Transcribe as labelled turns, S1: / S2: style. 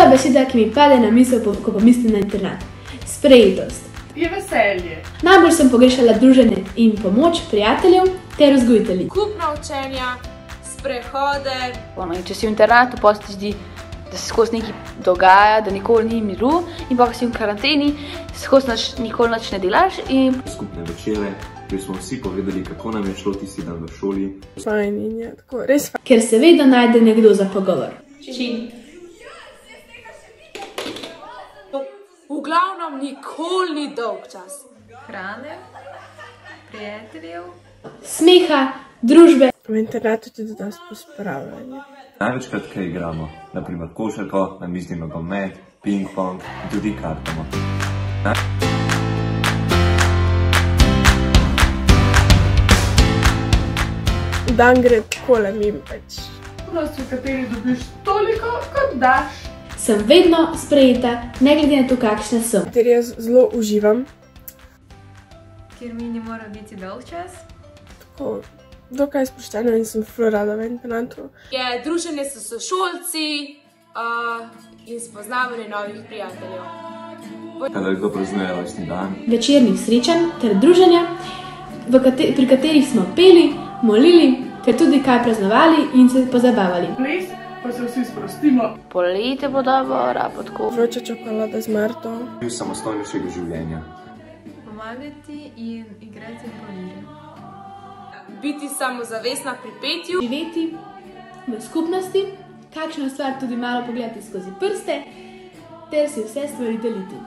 S1: Prva beseda, ki mi pade na misel, ko pomislim na internat. Sprejetost.
S2: Je veselje.
S1: Najbolj sem pogrešala druženje in pomoč prijateljev ter vzgojitelji.
S3: Skupna učenja, sprehode.
S4: Če si v internatu, pa se ti zdi, da se skozi nekaj dogaja, da nikoli ni miru, in pa ko si v karanteni, skozi nikoli nič ne delaš.
S5: Skupne večere, kjer smo vsi povedali, kako nam je šlo tisti dan v šoli.
S2: Fajn in je tako, res fajn.
S1: Ker se vedno najde nekdo za pogovor.
S3: V glavnem nikoli ni dolg čas.
S6: Hrane, prijateljev,
S1: Smeha, družbe.
S2: V internatu tudi dosti pospravljanje.
S5: Največkrat kaj igramo, naprimer košarko, namizni nogomet, ping-pong in tudi kartamo.
S2: Dan gre takole mimo pač.
S7: V kateri dobiš toliko, kot daš.
S1: Sem vedno sprejeta, ne glede na to, kakšna sem.
S2: Kateri jaz zelo uživam.
S6: kjer mi ne mora biti dolg čas.
S2: Tako, dokaj sproščeno in sem ful rada v internatu.
S3: Je druženje s sošolci in spoznavanje novih prijateljev.
S5: Kadar kdo praznuje rojstni dan.
S1: Večernih srečanj ter druženja, pri katerih smo peli, molili, ter tudi kaj praznovali in se pozabavali.
S7: Ples, pa se vsi sprostimo.
S4: Poletje bo dobro, pa tako.
S2: Vroča čokolada z Marto.
S5: Bil samostojnejšega življenja.
S6: Pomagati in igrati po igri.
S3: Biti samozavestna pri petju.
S1: Živeti v skupnosti, kakšno stvar tudi malo pogledati skozi prste, ter si vse stvari deliti.